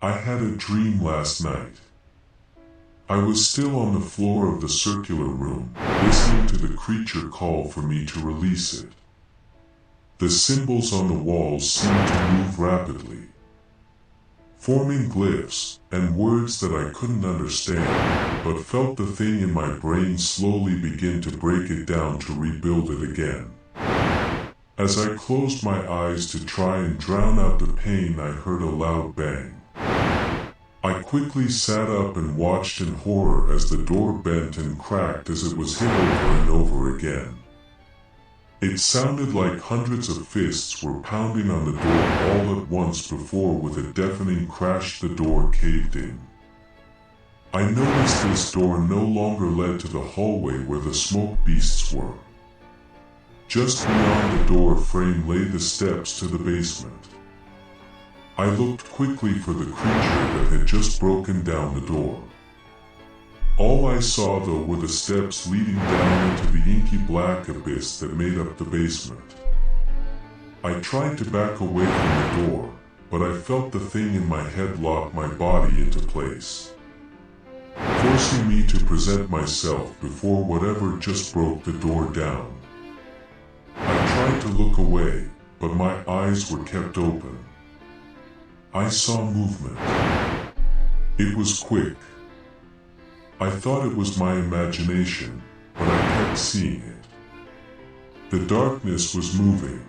I had a dream last night. I was still on the floor of the circular room, listening to the creature call for me to release it. The symbols on the walls seemed to move rapidly, forming glyphs and words that I couldn't understand, but felt the thing in my brain slowly begin to break it down to rebuild it again. As I closed my eyes to try and drown out the pain, I heard a loud bang. I quickly sat up and watched in horror as the door bent and cracked as it was hit over and over again. It sounded like hundreds of fists were pounding on the door all at once before, with a deafening crash, the door caved in. I noticed this door no longer led to the hallway where the smoke beasts were. Just beyond the door frame lay the steps to the basement. I looked quickly for the creature that had just broken down the door. All I saw, though, were the steps leading down into the inky black abyss that made up the basement. I tried to back away from the door, but I felt the thing in my head lock my body into place, forcing me to present myself before whatever just broke the door down. I tried to look away, but my eyes were kept open. I saw movement. It was quick. I thought it was my imagination, but I kept seeing it. The darkness was moving.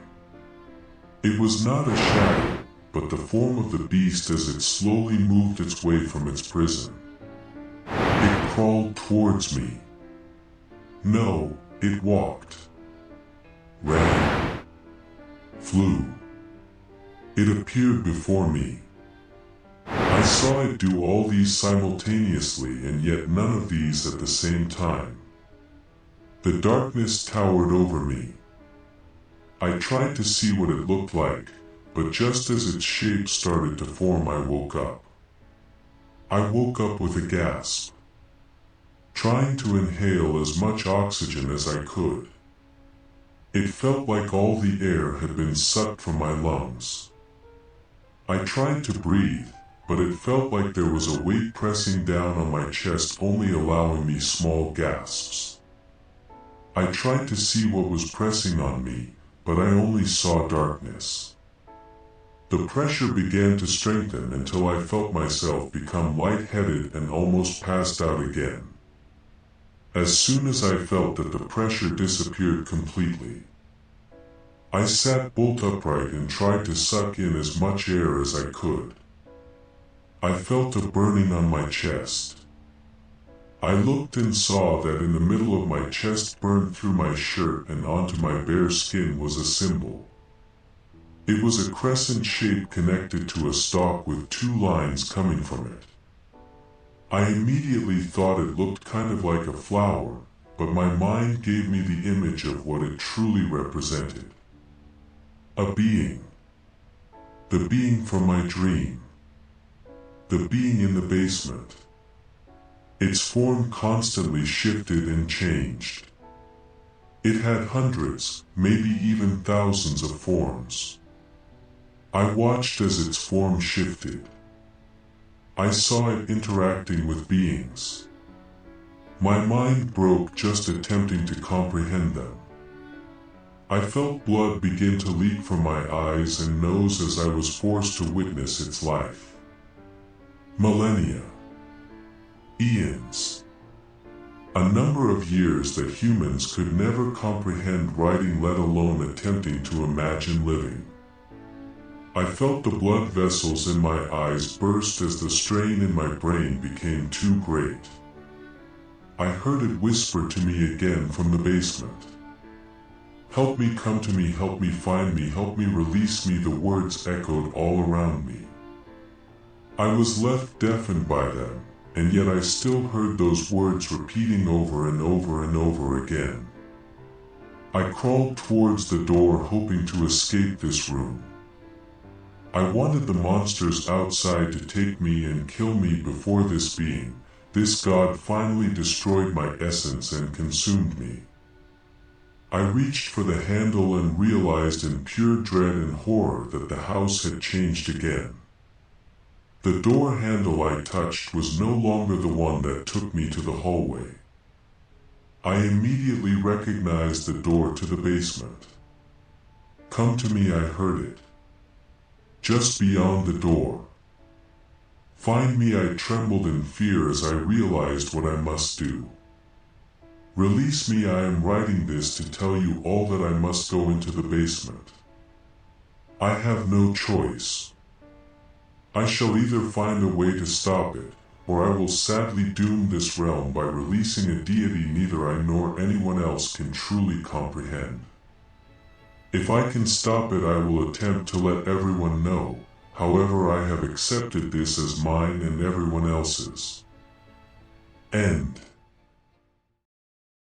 It was not a shadow, but the form of the beast as it slowly moved its way from its prison. It crawled towards me. No, it walked, ran, flew. It appeared before me. I saw it do all these simultaneously, and yet none of these at the same time. The darkness towered over me. I tried to see what it looked like, but just as its shape started to form, I woke up. I woke up with a gasp, trying to inhale as much oxygen as I could. It felt like all the air had been sucked from my lungs. I tried to breathe, but it felt like there was a weight pressing down on my chest, only allowing me small gasps. I tried to see what was pressing on me, but I only saw darkness. The pressure began to strengthen until I felt myself become lightheaded and almost passed out again. As soon as I felt that the pressure disappeared completely, I sat bolt upright and tried to suck in as much air as I could. I felt a burning on my chest. I looked and saw that in the middle of my chest, burned through my shirt and onto my bare skin, was a symbol. It was a crescent shape connected to a stalk with two lines coming from it. I immediately thought it looked kind of like a flower, but my mind gave me the image of what it truly represented. A being. The being from my dream. The being in the basement. Its form constantly shifted and changed. It had hundreds, maybe even thousands of forms. I watched as its form shifted. I saw it interacting with beings. My mind broke just attempting to comprehend them. I felt blood begin to leak from my eyes and nose as I was forced to witness its life. Millennia. Eons. A number of years that humans could never comprehend writing, let alone attempting to imagine living. I felt the blood vessels in my eyes burst as the strain in my brain became too great. I heard it whisper to me again from the basement. Help me, come to me, help me, find me, help me, release me. The words echoed all around me. I was left deafened by them, and yet I still heard those words repeating over and over and over again. I crawled towards the door, hoping to escape this room. I wanted the monsters outside to take me and kill me before this being, this god, finally destroyed my essence and consumed me. I reached for the handle and realized in pure dread and horror that the house had changed again. The door handle I touched was no longer the one that took me to the hallway. I immediately recognized the door to the basement. "Come to me," I heard it. Just beyond the door. "Find me," I trembled in fear as I realized what I must do. "Release me, I am writing this to tell you all that I must go into the basement. I have no choice. I shall either find a way to stop it, or I will sadly doom this realm by releasing a deity neither I nor anyone else can truly comprehend. If I can stop it, I will attempt to let everyone know. However, I have accepted this as mine and everyone else's." End.